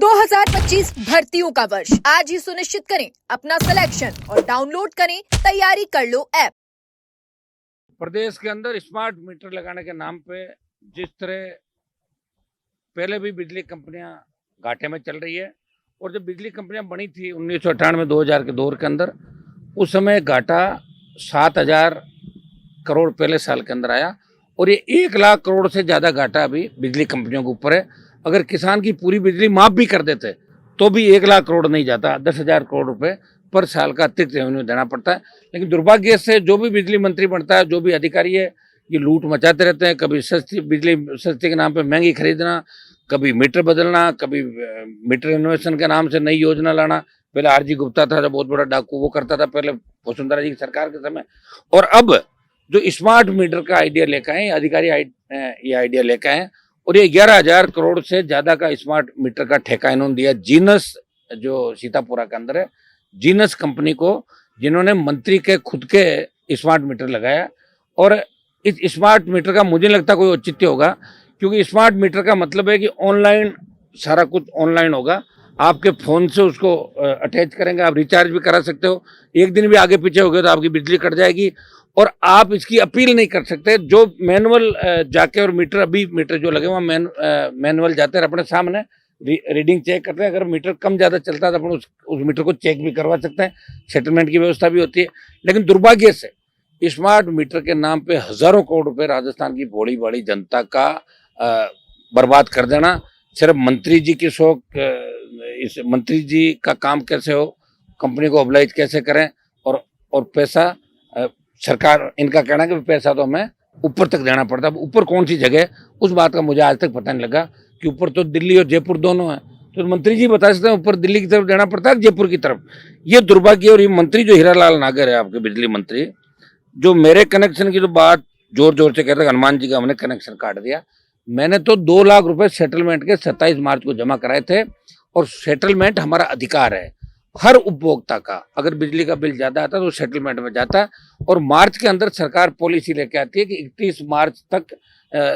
2025 भर्तियों का वर्ष आज ही सुनिश्चित करें अपना सिलेक्शन और डाउनलोड करें तैयारी कर लो ऐप। प्रदेश के अंदर स्मार्ट मीटर लगाने के नाम पे जिस तरह पहले भी बिजली कंपनियां घाटे में चल रही है, और जब बिजली कंपनियां बनी थी 1998-2000 के दौर के अंदर, उस समय घाटा 7,000 करोड़ पहले साल के अंदर आया, और ये 1 लाख करोड़ से ज़्यादा घाटा अभी बिजली कंपनियों के ऊपर है। अगर किसान की पूरी बिजली माफ भी कर देते तो भी 1 लाख करोड़ नहीं जाता, 10,000 करोड़ रुपए पर साल का अतिरिक्त रेवेन्यू देना पड़ता है। लेकिन दुर्भाग्य से जो भी बिजली मंत्री बनता है, जो भी अधिकारी है, ये लूट मचाते रहते हैं। कभी सस्ती बिजली सस्ती के नाम पे महंगी खरीदना, कभी मीटर बदलना, कभी मीटर इनोवेशन के नाम से नई योजना लाना। पहले आरजी गुप्ता था जो बहुत बड़ा डाकू, वो करता था पहले वसुंधरा जी की सरकार के समय। और अब जो स्मार्ट मीटर का आइडिया लेकर आए अधिकारी, ये आइडिया लेकर आए, और ये 11,000 करोड़ से ज्यादा का स्मार्ट मीटर का ठेका इन्होंने दिया जीनस, जो सीतापुरा के अंदर है, जीनस कंपनी को, जिन्होंने मंत्री के खुद के स्मार्ट मीटर लगाया। और इस स्मार्ट मीटर का मुझे लगता कोई औचित्य होगा, क्योंकि स्मार्ट मीटर का मतलब है कि ऑनलाइन सारा कुछ ऑनलाइन होगा। आपके फोन से उसको अटैच करेंगे, आप रिचार्ज भी करा सकते हो। एक दिन भी आगे पीछे हो गए तो आपकी बिजली कट जाएगी, और आप इसकी अपील नहीं कर सकते। जो मैनुअल जाके, और मीटर अभी मीटर जो लगे वहाँ मैनुअल जाते हैं, अपने सामने रीडिंग चेक करते हैं। अगर मीटर कम ज़्यादा चलता है तो अपन उस मीटर को चेक भी करवा सकते हैं, सेटलमेंट की व्यवस्था भी होती है। लेकिन दुर्भाग्य से स्मार्ट मीटर के नाम पे हजारों करोड़ रुपए राजस्थान की भोली भाली जनता का बर्बाद कर देना, सिर्फ मंत्री जी की शौक, इस मंत्री जी का काम कैसे हो, कंपनी को ऑब्लाइज कैसे करें, और पैसा सरकार, इनका कहना है कि पैसा तो हमें ऊपर तक देना पड़ता है। ऊपर कौन सी जगह, उस बात का मुझे आज तक पता नहीं लगा कि ऊपर तो दिल्ली और जयपुर दोनों है। तो मंत्री जी बता सकते हैं ऊपर दिल्ली की तरफ देना पड़ता है, जयपुर की तरफ। ये दुर्भाग्य। और ये मंत्री जो हीरालाल नागर है, आपके बिजली मंत्री, जो मेरे कनेक्शन की तो बात जोर जोर से कहते हैं, हनुमान जी का हमने कनेक्शन काट दिया। मैंने तो 2 लाख रुपए सेटलमेंट के 27 मार्च को जमा कराए थे, और सेटलमेंट हमारा अधिकार है हर उपभोक्ता का। अगर बिजली का बिल ज्यादा आता है तो सेटलमेंट में जाता है, और मार्च के अंदर सरकार पॉलिसी लेके आती है कि 31 मार्च तक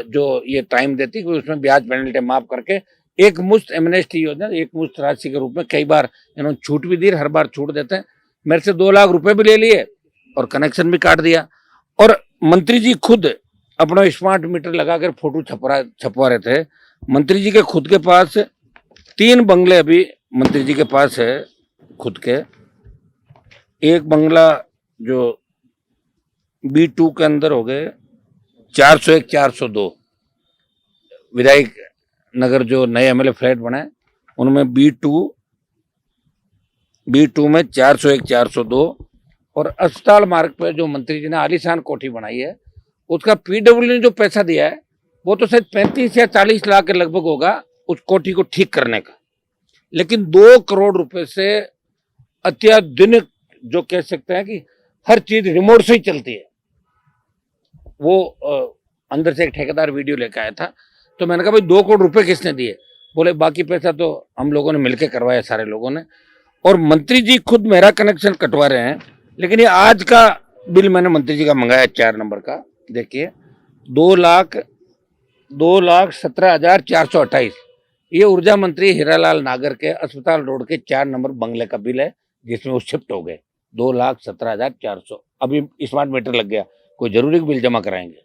जो ये टाइम देती है कि उसमें ब्याज पेनल्टी माफ करके एक मुश्त एमनेस्टी योजना, एक मुश्त राशि के रूप में कई बार इन्होंने छूट भी दी, हर बार छूट देते हैं। मेरे से 2 लाख रुपए भी ले लिए और कनेक्शन भी काट दिया। और मंत्री जी खुद अपना स्मार्ट मीटर लगाकर फोटो छपवा रहे थे। मंत्री जी के खुद के पास 3 बंगले अभी मंत्री जी के पास है खुद के। एक बंगला जो B2 के अंदर हो गए 401, 402 विधायक नगर, जो नए MLA फ्लैट बने उनमें B2 में 401, 402, और अस्पताल मार्ग पे जो मंत्री जी ने आलीशान कोठी बनाई है, उसका PW ने जो पैसा दिया है वो तो शायद 35 या 40 लाख के लगभग होगा उस कोठी को ठीक करने का। लेकिन 2 करोड़ रुपए से अत्याधुनिक, जो कह सकते हैं कि हर चीज रिमोट से ही चलती है, वो अंदर से एक ठेकेदार वीडियो लेकर आया था। तो मैंने कहा भाई 2 करोड़ रुपए किसने दिए? बोले बाकी पैसा तो हम लोगों ने मिलकर करवाया, सारे लोगों ने। और मंत्री जी खुद मेरा कनेक्शन कटवा रहे हैं। लेकिन ये आज का बिल मैंने मंत्री जी का मंगाया 4 नंबर का, देखिए 2,17,428। ये ऊर्जा मंत्री हीरालाल नागर के अस्पताल रोड के 4 नंबर बंगले का बिल है, जिसमें वो शिफ्ट हो गए। 2,17,400। अभी स्मार्ट मीटर लग गया, कोई जरूरी बिल जमा कराएंगे,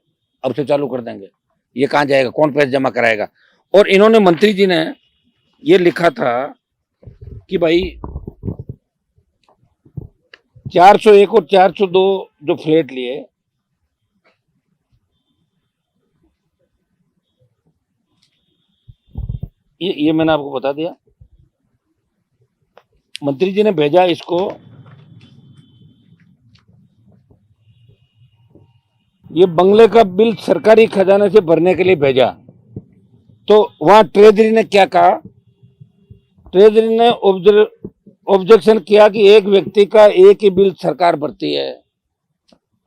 अब से चालू कर देंगे। ये कहाँ जाएगा, कौन पैसे जमा कराएगा? और इन्होंने, मंत्री जी ने ये लिखा था कि भाई 401 और 402 जो फ्लैट लिए, ये मैंने आपको बता दिया। मंत्री जी ने भेजा इसको, ये बंगले का बिल सरकारी खजाने से भरने के लिए भेजा। तो वहां ट्रेजरी ने क्या कहा? ट्रेजरी ने ऑब्जेक्शन किया कि एक व्यक्ति का एक ही बिल सरकार भरती है।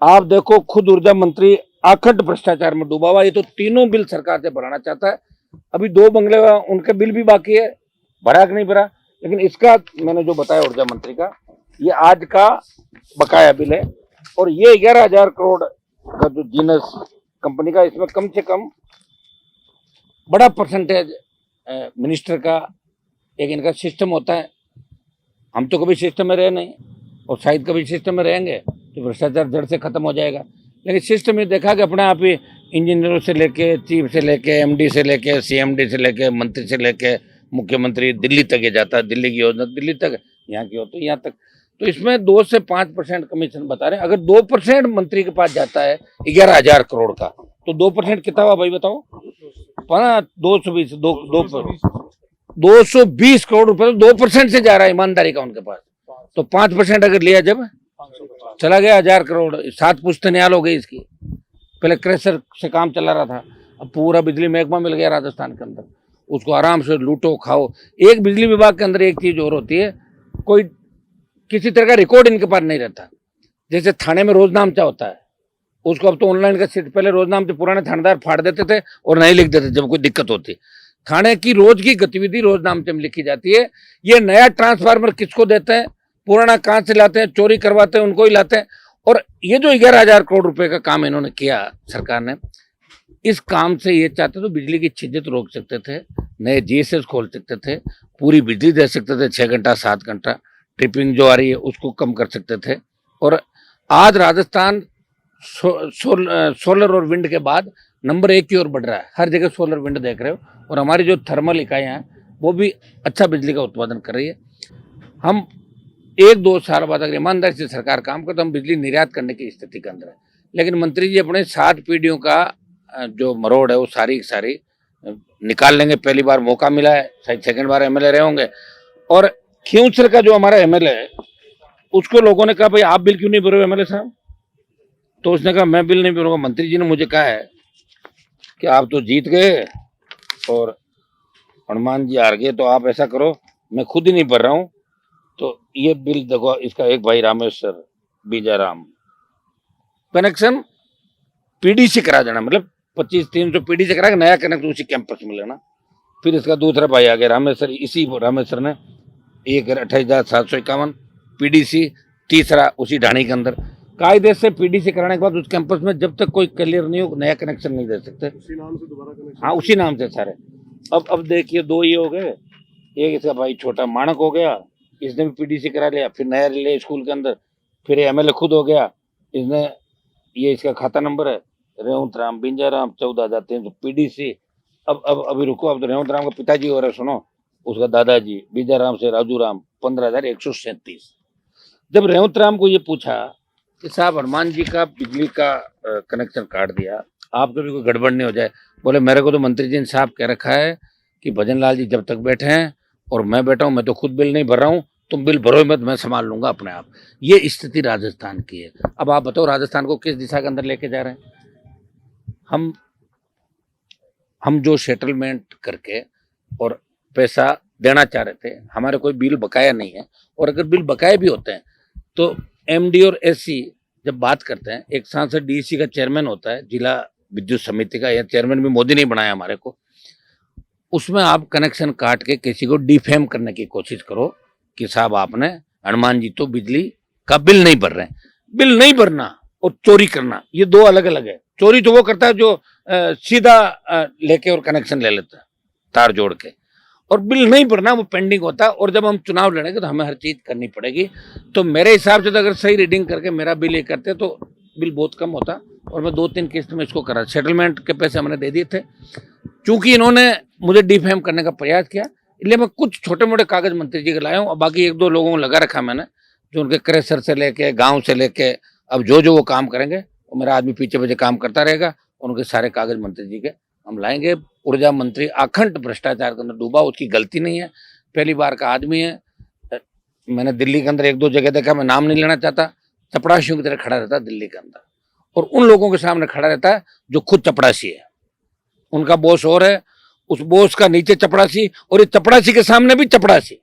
आप देखो, खुद ऊर्जा मंत्री आखंड भ्रष्टाचार में डूबा हुआ। ये तो तीनों बिल सरकार से भराना चाहता है। अभी 2 बंगले उनके बिल भी बाकी है, भरा कि नहीं भरा। लेकिन इसका मैंने जो बताया ऊर्जा मंत्री का, ये आज का बकाया बिल है। और ये 11,000 करोड़ का जो जीनस कंपनी का, इसमें कम से कम बड़ा परसेंटेज मिनिस्टर का, एक इनका सिस्टम होता है। हम तो कभी सिस्टम में रहे नहीं और शायद कभी सिस्टम में रहेंगे तो भ्रष्टाचार जड़ से खत्म हो जाएगा। लेकिन सिस्टम ये देखा कि अपने आप ही इंजीनियरों से लेके, चीफ से लेके, एमडी से लेके, सीएमडी से लेके, मंत्री से लेके, मुख्यमंत्री दिल्ली तक ये जाता है। दिल्ली की योजना दिल्ली तक, यहाँ की हो तो यहाँ तक। तो इसमें 2 से 5% कमीशन बता रहे हैं। अगर 2% मंत्री के पास जाता है 11,000 करोड़ का, तो 2% कितना हुआ भाई बताओ? 220 करोड़ रुपए तो 2% से जा रहा है ईमानदारी का उनके पास। तो 5% अगर लिया जब चला गया 1,000 करोड़, 7 पुश्तैनाल हो गई इसकी। पहले क्रेशर से काम चला रहा था, अब पूरा बिजली महकमा मिल गया राजस्थान के अंदर, उसको आराम से लूटो खाओ। एक बिजली विभाग के अंदर एक चीज और होती है, कोई किसी तरह का रिकॉर्ड इनके पास नहीं रहता। जैसे थाने में रोजनामचा होता है, उसको अब तो ऑनलाइन का सीट, पहले रोजनामचे पुराने थानेदार फाड़ देते थे और नहीं लिख देते जब कोई दिक्कत होती। थाने की रोज की गतिविधि रोजनामचे में लिखी जाती है। ये नया ट्रांसफार्मर किसको देते हैं, पुराना कहाँ से लाते हैं, चोरी करवाते हैं, उनको ही लाते हैं। और ये जो 11,000 करोड़ रुपए का काम इन्होंने किया सरकार ने, इस काम से ये चाहते तो बिजली की छिद्यत रोक सकते थे, नए जीएसएस खोल सकते थे, पूरी बिजली दे सकते थे 6 घंटा 7 घंटा, ट्रिपिंग जो आ रही है उसको कम कर सकते थे। और आज राजस्थान सोलर और विंड के बाद नंबर 1 की ओर बढ़ रहा है। हर जगह सोलर विंड देख रहे हो। और हमारी जो थर्मल इकाइयाँ हैं वो भी अच्छा बिजली का उत्पादन कर रही है। हम 1-2 साल बाद अगर ईमानदारी से सरकार काम करे तो हम बिजली निर्यात करने की स्थिति के अंदर है। लेकिन मंत्री जी अपने 7 पीढ़ियों का जो मरोड़ है वो सारी सारी निकाल लेंगे। पहली बार मौका मिला है, शायद सेकंड बार एमएलए रहे होंगे। और खियूंसर का जो हमारा एमएलए है उसको लोगों ने कहा भाई आप बिल क्यों नहीं भरे एमएलए साहब? तो उसने कहा मैं बिल नहीं भरूंगा। मंत्री जी ने मुझे कहा है कि आप तो जीत गए और हनुमान जी हार गए, तो आप ऐसा करो मैं खुद ही नहीं भर रहा हूँ, तो ये बिल देखो, इसका एक भाई रामेश्वर बीजाराम कनेक्शन पीडीसी करा देना, मतलब 25-300 पीडीसी करा के नया कनेक्शन उसी कैंपस में लेना। फिर इसका दूसरा भाई आ गया रामेश्वर, इसी रामेश्वर ने 28,751 पीडीसी, तीसरा उसी ढाणी के अंदर। कायदे से पीडीसी कराने के बाद उस कैंपस में जब तक कोई क्लियर नहीं हो नया कनेक्शन नहीं दे सकते। उसी नाम से दोबारा कनेक्शन? हाँ उसी नाम से सारे। अब देखिए 2 ये हो गए, एक इसका भाई छोटा माणक हो गया, इसने भी पीडीसी करा लिया। फिर नया ले स्कूल के अंदर, फिर एमएलए खुद हो गया, इसने ये इसका खाता नंबर है रेवंत राम बिंजाराम 14,300 पीडीसी। अब अभी रुको, अब तो रेवंत राम का पिताजी हो रहे, सुनो उसका दादाजी बीजाराम से राजू राम 15,137। जब रेवंत राम को ये पूछा कि साहब हनुमान जी का बिजली का कनेक्शन काट दिया, आपको भी कोई गड़बड़ नहीं हो जाए? बोले मेरे को तो मंत्री जी ने साहब कह रखा है कि भजन लाल जी जब तक बैठे हैं और मैं बैठा हूँ, मैं तो खुद बिल नहीं भर रहा हूँ, तुम बिल भरो मत, मैं संभाल लूंगा अपने आप। ये स्थिति राजस्थान की है। अब आप बताओ राजस्थान को किस दिशा के अंदर लेके जा रहे हैं? हम जो सेटलमेंट करके और पैसा देना चाह रहे थे, हमारे कोई बिल बकाया नहीं है। और अगर बिल बकाया भी होते हैं तो एमडी और एससी जब बात करते हैं, एक सांसद डीसी का चेयरमैन होता है जिला विद्युत समिति का, या चेयरमैन भी मोदी नहीं बनाया हमारे को, उसमें आप कनेक्शन काट के किसी को डिफेम करने की कोशिश करो कि साहब आपने हनुमान जी तो बिजली का बिल नहीं भर रहे हैं। बिल नहीं भरना और चोरी करना ये 2 अलग अलग है। चोरी तो वो करता है जो सीधा लेके और कनेक्शन ले लेता है तार जोड़ के, और बिल नहीं भरना वो पेंडिंग होता है। और जब हम चुनाव लड़ेंगे तो हमें हर चीज करनी पड़ेगी। तो मेरे हिसाब से तो अगर सही रीडिंग करके मेरा बिल ये करते तो बिल बहुत कम होता, और मैं 2-3 किस्त में इसको करा। सेटलमेंट के पैसे हमने दे दिए थे। चूंकि इन्होंने मुझे डिफेम करने का प्रयास किया, इसलिए मैं कुछ छोटे मोटे कागज मंत्री जी के लाया हूँ। और बाकी 1-2 लोगों को लगा रखा मैंने, जो उनके क्रेशर से लेके गाँव से लेके अब जो वो काम करेंगे वो मेरा आदमी पीछे पीछे काम करता रहेगा। और उनके सारे कागज मंत्री जी के हम लाएंगे। ऊर्जा मंत्री अखंड भ्रष्टाचार के अंदर डूबा, उसकी गलती नहीं है, पहली बार का आदमी है। मैंने दिल्ली के अंदर 1-2 जगह देखा, मैं नाम नहीं लेना चाहता, चपड़ासियों की तरह खड़ा रहता है दिल्ली के अंदर, और उन लोगों के सामने खड़ा रहता है जो खुद चपड़ासी है। उनका बॉस और है, उस बॉस का नीचे चपड़ासी, और इस चपड़ासी के सामने भी चपड़ासी।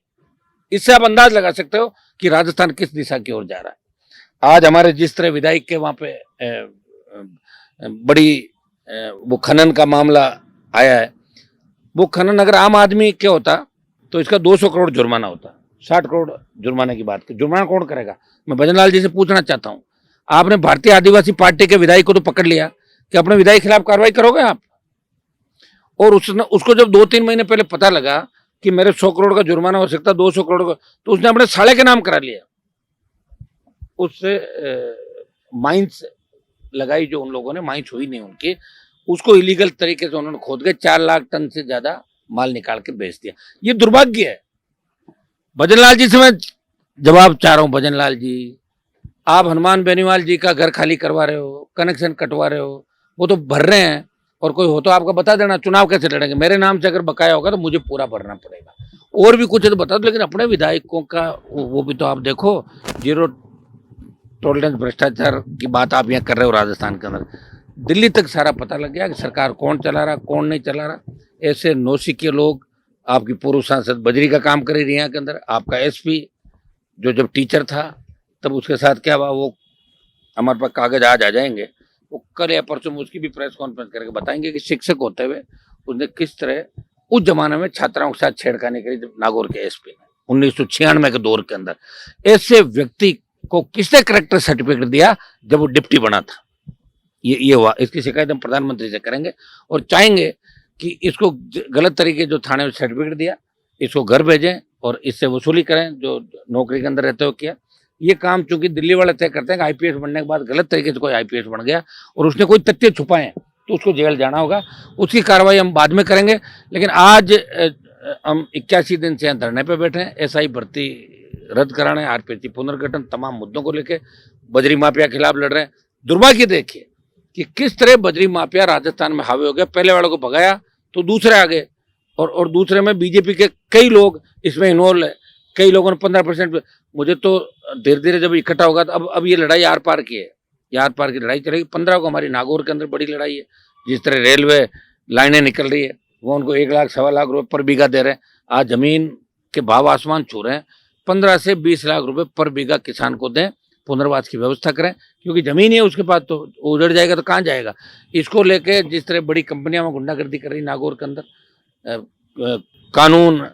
इससे आप अंदाज लगा सकते हो कि राजस्थान किस दिशा की ओर जा रहा है। आज हमारे जिस तरह विधायक के वहां पे बड़ी वो खनन का मामला आया है, वो खनन अगर आम आदमी के होता तो इसका 200 करोड़ जुर्माना होता। 60 करोड़ जुर्माने की बात, जुर्माना कौन करेगा? मैं भजन लाल जी से पूछना चाहता हूँ, आपने भारतीय आदिवासी पार्टी के विधायक को तो पकड़ लिया कि अपने विधायक खिलाफ कार्रवाई करोगे आप? और उसको जब 2-3 महीने पहले पता लगा कि मेरे 100 करोड़ का जुर्माना हो सकता, 200 करोड़ का, तो उसने अपने साले के नाम करा लिया। उससे माइंस लगाई जो उन लोगों ने, माइंस हुई नहीं उनकी, उसको इलीगल तरीके से उन्होंने खोद के 4 लाख टन से ज्यादा माल निकाल के बेच दिया। ये दुर्भाग्य है। भजनलाल जी से मैं जवाब चाह रहा हूं, भजनलाल जी, आप हनुमान बेनीवाल जी का घर खाली करवा रहे हो, कनेक्शन कटवा रहे हो, वो तो भर रहे हैं, और कोई हो तो आपका बता देना, चुनाव कैसे लड़ेंगे। मेरे नाम से अगर बकाया होगा तो मुझे पूरा भरना पड़ेगा, और भी कुछ है तो बता दो, लेकिन अपने विधायकों का वो भी तो आप देखो। जीरो टॉलरेंस भ्रष्टाचार की बात आप यहाँ कर रहे हो राजस्थान के अंदर, दिल्ली तक सारा पता लग गया कि सरकार कौन चला रहा, कौन नहीं चला रहा। ऐसे नौसिखिए लोग, आपकी पूर्व सांसद बजरी का काम कर रही है यहाँ के अंदर, आपका एसपी जो जब टीचर था तब उसके साथ क्या हुआ, वो हमारे पास कागज आज आ जाएंगे, वो कल या परसों में उसकी भी प्रेस कॉन्फ्रेंस करके बताएंगे कि शिक्षक होते हुए उसने किस तरह उस जमाने में छात्राओं के साथ छेड़खानी करी, जब नागौर के एसपी ने 1996 के दौर के अंदर। ऐसे व्यक्ति को किसने करेक्टर सर्टिफिकेट दिया जब वो डिप्टी बना था? ये हुआ। इसकी शिकायत हम प्रधानमंत्री से करेंगे और चाहेंगे कि इसको गलत तरीके जो थाने में सर्टिफिकेट दिया, इसको घर भेजें और इससे वसूली करें जो नौकरी के अंदर रहते हो किया। ये काम चूंकि दिल्ली वाले तय करते हैं कि आईपीएस बनने के बाद गलत तरीके से कोई आईपीएस बन गया और उसने कोई तथ्य छुपाए हैं तो उसको जेल जाना होगा, उसकी कार्रवाई हम बाद में करेंगे। लेकिन आज हम 81 दिन से धरने पे बैठे हैं, एसआई भर्ती रद्द कराने, आरपीसी पुनर्गठन, तमाम मुद्दों को लेकर बजरी माफिया के खिलाफ लड़ रहे हैं। दुर्भाग्य देखिए कि किस तरह बजरी माफिया राजस्थान में हावी हो गया। पहले वालों को भगाया तो दूसरे आ गए, और दूसरे में बीजेपी के कई लोग इसमें इन्वॉल्व है। कई लोगों ने 15%, मुझे तो धीरे धीरे जब इकट्ठा होगा तो अब ये लड़ाई आर पार की है, ये आर पार की लड़ाई चलेगी। 15 को हमारी नागौर के अंदर बड़ी लड़ाई है। जिस तरह रेलवे लाइनें निकल रही है, वो उनको 1 लाख 1.25 लाख रुपए पर बीघा दे रहे हैं। आज जमीन के भाव आसमान छू रहे हैं। 15 से 20 लाख रुपए पर बीघा किसान को दें, पुनर्वास की व्यवस्था करें, क्योंकि जमीन ही है उसके पास, तो उजड़ जाएगा तो कहाँ जाएगा। इसको लेके जिस तरह बड़ी कंपनियां में गुंडागर्दी कर रही नागौर के अंदर, कानून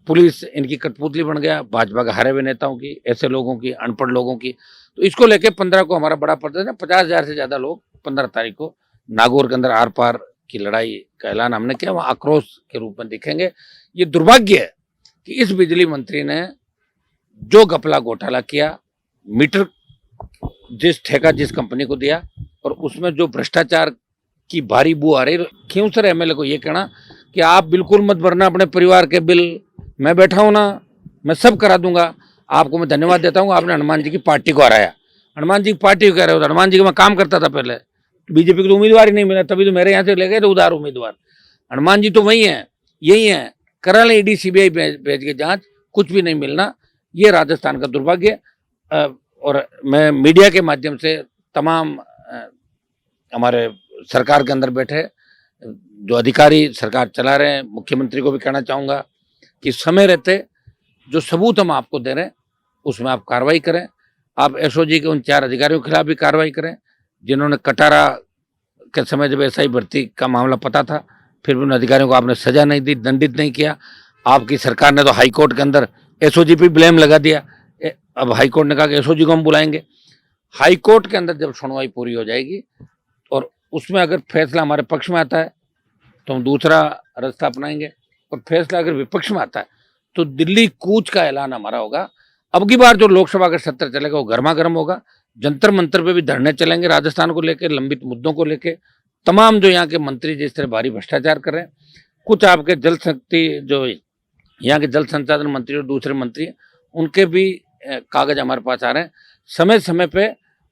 पुलिस इनकी कठपुतली बन गया, भाजपा के हारे हुए नेताओं की, ऐसे लोगों की, अनपढ़ लोगों की। तो इसको लेके 15 को हमारा बड़ा प्रदर्शन है। 50,000 से ज्यादा लोग 15 तारीख को नागौर के अंदर आर पार की लड़ाई का ऐलान हमने किया, वहाँ आक्रोश के रूप में दिखेंगे। ये दुर्भाग्य है कि इस बिजली मंत्री ने जो घपला घोटाला किया, मीटर जिस ठेका जिस कंपनी को दिया, और उसमें जो भ्रष्टाचार की भारी बू आ रही। क्यों सर एमएलए को ये कहना कि आप बिल्कुल मत भरना अपने परिवार के बिल, मैं बैठा हूं ना, मैं सब करा दूंगा। आपको मैं धन्यवाद देता हूं, आपने हनुमान जी की पार्टी को हराया। हनुमान जी की पार्टी को कह रहे हो, हनुमान जी का मैं काम करता था पहले, बीजेपी को तो उम्मीदवार ही नहीं मिला, तभी तो मेरे यहाँ से ले गए थे उदार उम्मीदवार। हनुमान जी तो वही है, यही है, करा लें ईडी सीबीआई भेज के जांच, कुछ भी नहीं मिलना। ये राजस्थान का दुर्भाग्य। और मैं मीडिया के माध्यम से तमाम हमारे सरकार के अंदर बैठे जो अधिकारी सरकार चला रहे हैं, मुख्यमंत्री को भी कहना चाहूँगा कि समय रहते जो सबूत हम आपको दे रहे हैं उसमें आप कार्रवाई करें। आप एसओजी के उन 4 अधिकारियों के खिलाफ भी कार्रवाई करें जिन्होंने कटारा के समय जब एसआई भर्ती का मामला पता था, फिर भी उन अधिकारियों को आपने सजा नहीं दी, दंडित नहीं किया। आपकी सरकार ने तो हाईकोर्ट के अंदर एसओजी पे ब्लेम लगा दिया। अब हाईकोर्ट ने कहा कि एसओजी को हम बुलाएंगे। हाईकोर्ट के अंदर जब सुनवाई पूरी हो जाएगी और उसमें अगर फैसला हमारे पक्ष में आता है तो हम दूसरा रास्ता अपनाएंगे, और फैसला अगर विपक्ष में आता है तो दिल्ली कूच का ऐलान हमारा होगा। अब की बार जो लोकसभा का सत्र चलेगा वो गर्मा गर्म होगा। जंतर मंतर पे भी धरने चलेंगे राजस्थान को लेकर, लंबित मुद्दों को लेकर। तमाम जो यहाँ के मंत्री जिस तरह भारी भ्रष्टाचार कर रहे हैं, कुछ आपके जल शक्ति जो यहाँ के जल संसाधन मंत्री और दूसरे मंत्री हैं, उनके भी कागज हमारे पास आ रहे हैं। समय समय पे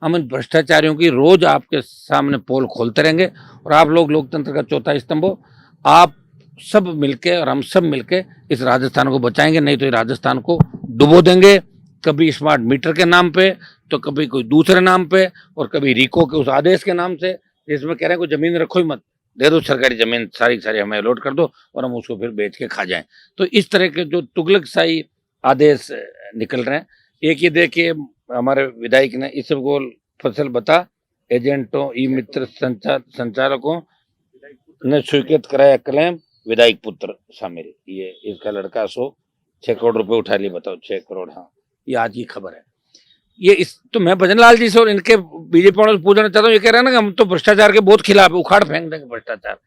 हम इन भ्रष्टाचारियों की रोज आपके सामने पोल खोलते रहेंगे, और आप लोग लोकतंत्र का चौथा स्तंभ हो। आप सब मिलके और हम सब मिलके इस राजस्थान को बचाएंगे, नहीं तो इस राजस्थान को डुबो देंगे। कभी स्मार्ट मीटर के नाम पे, तो कभी कोई दूसरे नाम पे, और कभी रिको के उस आदेश के नाम से, जिसमें कह रहे हैं कोई जमीन रखो ही मत, दे दो सरकारी जमीन, सारी सारी हमें अलॉट कर दो और हम उसको फिर बेच के खा जाएं। तो इस तरह के जो तुगलकशाही आदेश निकल रहे हैं। एक ये देखिए, हमारे विधायक ने इसबगोल फसल बता एजेंटों ई मित्र संचालकों ने स्वीकृत कराया क्लेम, विधायक पुत्र शामिल। ये इसका लड़का 6 करोड़ रुपए उठा लिए, बताओ 6 करोड़। हाँ, ये आज की खबर है। ये तो मैं भजनलाल जी से और इनके बीजेपी वालों से पूछना चाहता हूँ, ये कह रहे हैं ना कि हम तो भ्रष्टाचार के बहुत खिलाफ है, उखाड़ फेंक देंगे भ्रष्टाचार।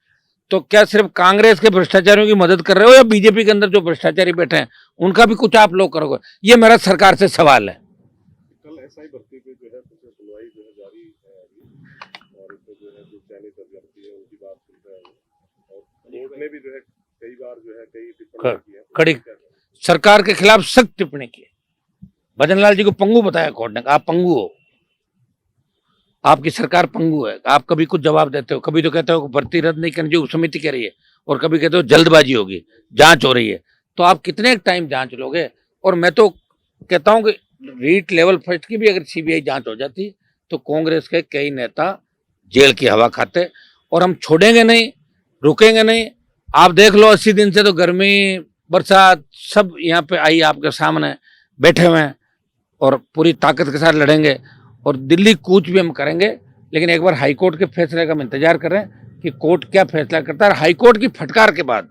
तो क्या सिर्फ कांग्रेस के भ्रष्टाचारियों की मदद कर रहे हो या बीजेपी के अंदर जो भ्रष्टाचारी बैठे हैं उनका भी कुछ आप लोग करोगे? ये मेरा सरकार से सवाल है। कल एसआई भर्ती पे जो है कुछ सुनवाई जो है जारी है अभी, और इसमें जो है जो चयनित अभ्यर्थी है उनकी बात सुन रहे हैं, और कोर्ट ने भी जो है कई बार जो है कई टिप्पणी की है। कड़ी सरकार के खिलाफ सख्त टिप्पणी की। भजन लाल जी को पंगु बताया कोर्ट ने, आप पंगु हो, आपकी सरकार पंगु है, आप कभी कुछ जवाब देते हो, कभी तो कहते हो भर्ती रद्द नहीं करनी चाहिए, समिति कह रही है, और कभी कहते हो जल्दबाजी होगी, जांच हो रही है। तो आप कितने टाइम जांच लोगे? और मैं तो कहता हूं कि रीट लेवल फर्स्ट की भी अगर सीबीआई जांच हो जाती तो कांग्रेस के कई नेता जेल की हवा खाते, और हम छोड़ेंगे नहीं, रुकेंगे नहीं। आप देख लो 80 दिन से तो गर्मी बरसात सब यहाँ पे आई, आपके सामने बैठे हुए हैं, और पूरी ताकत के साथ लड़ेंगे, और दिल्ली कूच भी हम करेंगे। लेकिन एक बार हाईकोर्ट के फैसले का हम इंतजार कर रहे हैं कि कोर्ट क्या फैसला करता है। हाईकोर्ट की फटकार के बाद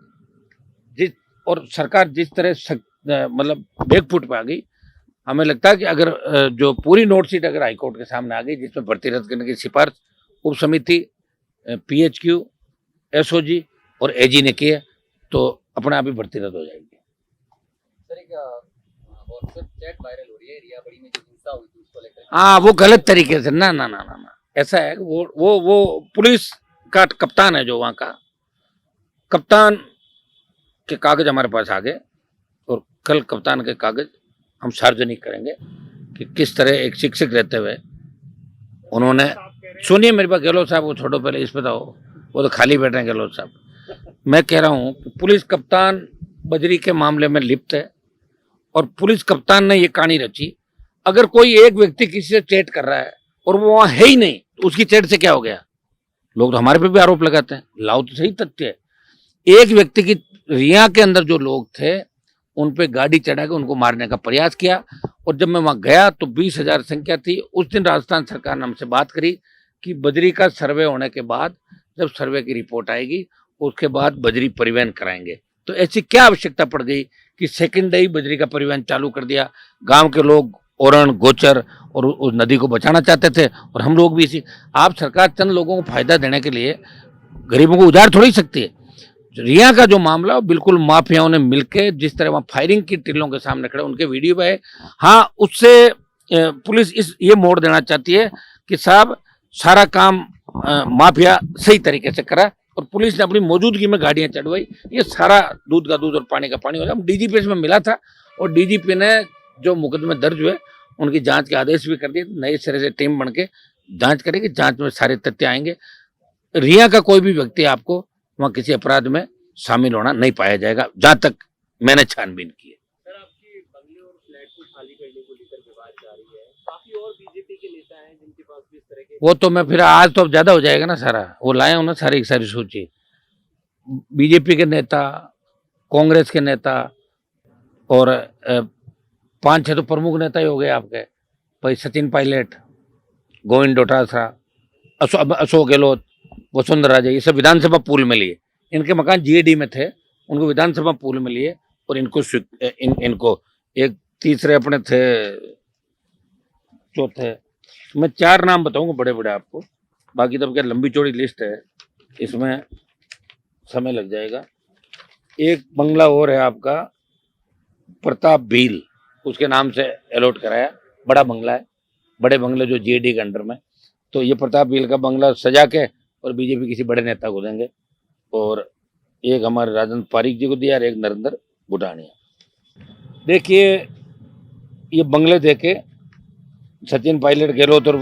और सरकार जिस तरह मतलब बैकफुट पे आ गई, हमें लगता है कि अगर जो पूरी नोट शीट अगर हाईकोर्ट के सामने आ गई जिसमें भर्ती रद्द करने की सिफारिश उप समिति, PHQ, SOG और AG ने की है, तो अपने आप ही भर्ती रद्द हो जाएगी। सर एक व्हाट्सएप चैट वायरल हो रही है रिया बड़ी में जो हिंसा हुई थी उसको लेकर। हाँ, वो गलत तरीके से ना ना ना ना ना ऐसा है कि वो पुलिस का कप्तान है, जो वहाँ का कप्तान के कागज हमारे पास आ गए, और कल कप्तान के कागज हम सार्वजनिक करेंगे कि किस तरह एक शिक्षक रहते हुए उन्होंने, सुनिए मेरे पास, गहलोत साहब को छोड़ो पहले, इस पे तो वो तो खाली बैठे हैं गहलोत साहब। मैं कह रहा हूँ कि पुलिस कप्तान बजरी के मामले में लिप्त है, और पुलिस कप्तान ने ये कहानी रची। अगर कोई एक व्यक्ति किसी से चैट कर रहा है और वो वहाँ है ही नहीं, तो उसकी चैट से क्या हो गया? लोग तो हमारे पे भी आरोप लगाते हैं, लाओ तो सही तथ्य है। एक व्यक्ति की, रिया के अंदर जो लोग थे उन पे गाड़ी चढ़ा के उनको मारने का प्रयास किया, और जब मैं वहां गया तो 20,000 संख्या थी। उस दिन राजस्थान सरकार ने हमसे बात करी कि बजरी का सर्वे होने के बाद, जब सर्वे की रिपोर्ट आएगी उसके बाद बजरी परिवहन कराएंगे। तो ऐसी क्या आवश्यकता पड़ गई कि सेकंड डे बजरी का परिवहन चालू कर दिया? गांव के लोग ओरण गोचर और उस नदी को बचाना चाहते थे, और हम लोग भी इसी। आप सरकार चंद लोगों को फायदा देने के लिए गरीबों को उजाड़ थोड़ी सकती है। रिया का जो मामला बिल्कुल माफियाओं ने मिलके जिस तरह वहां फायरिंग की टिल्लों के सामने खड़े, उनके वीडियो पे है। हाँ, उससे पुलिस ये मोड़ देना चाहती है कि साहब सारा काम माफिया सही तरीके से करा, और पुलिस ने अपनी मौजूदगी में गाड़ियां चढ़वाई। ये सारा दूध का दूध और पानी का पानी हो गया। DGP इसमें मिला था, और DGP ने जो मुकदमे दर्ज हुए उनकी जांच के आदेश भी कर दिए। नए सिरे से टीम बन के जांच करेगी, जांच में सारे तथ्य आएंगे। रिया का कोई भी व्यक्ति आपको वहाँ किसी अपराध में शामिल होना नहीं पाया जाएगा, जहां तक मैंने छानबीन की है। सर आपके बंगले और फ्लैट को खाली करने को लेकर विवाद जारी है, काफी और बीजेपी के नेता हैं जिनके पास भी इस तरह के। वो तो मैं फिर आज तो अब ज्यादा हो जाएगा ना सारा, वो लाए हूं ना सारी की सारी सूची। बीजेपी के नेता, कांग्रेस के नेता, और 5-6 तो प्रमुख नेता ही हो गए आपके भाई, सचिन पायलट, गोविंद डोटासरा, अशोक गहलोत, वसुंधरा राजे, ये सब विधानसभा पूल में लिए। इनके मकान GAD में थे, उनको विधानसभा पूल में लिए, और इनको एक तीसरे अपने थे, चौथे, मैं 4 नाम बताऊंगा बड़े बड़े आपको, बाकी तो क्या लंबी चौड़ी लिस्ट है, इसमें समय लग जाएगा। एक बंगला और है आपका प्रताप भील, उसके नाम से अलॉट कराया, बड़ा बंगला है, बड़े बंगले जो GAD के अंडर में। तो ये प्रताप भील का बंगला सजा के और बीजेपी किसी बड़े नेता को देंगे, और एक हमारे राजेंद्र पारिक जी को दिया, और एक नरेंद्र बुटानिया। देखिए, ये बंगले देके सचिन पायलट, गहलोत और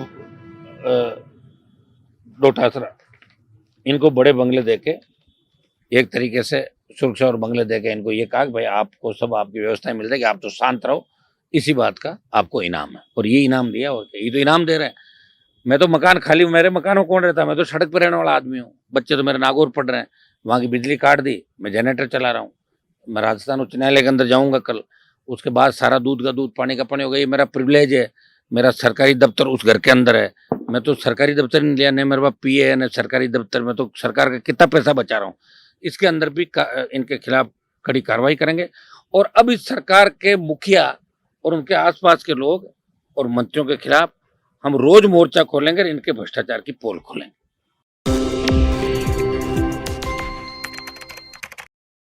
डोटासरा, इनको बड़े बंगले देके एक तरीके से सुरक्षा और बंगले देके इनको ये कहा कि भाई आपको सब आपकी व्यवस्थाएं मिल जाएगी, आप तो शांत रहो, इसी बात का आपको इनाम है। और ये इनाम दिया, और ये तो इनाम दे रहे हैं। मैं तो मकान खाली, मेरे मकान में कौन रहता है? मैं तो सड़क पर रहने वाला आदमी हूँ। बच्चे तो मेरे नागौर पढ़ रहे हैं, वहाँ की बिजली काट दी, मैं जनरेटर चला रहा हूँ। मैं राजस्थान उच्च न्यायालय के अंदर जाऊँगा कल, उसके बाद सारा दूध का दूध पानी का पानी हो गया। ये मेरा प्रिविलेज है, मेरा सरकारी दफ्तर उस घर के अंदर है। मैं तो सरकारी दफ्तर नहीं लिया, नहीं मेरे पास PA है, न सरकारी दफ्तर में, तो सरकार का कितना पैसा बचा रहा हूँ। इसके अंदर भी इनके खिलाफ कड़ी कार्रवाई करेंगे। और अब इस सरकार के मुखिया और उनके आसपास के लोग और मंत्रियों के खिलाफ हम रोज मोर्चा खोलेंगे और इनके भ्रष्टाचार की पोल खोलेंगे।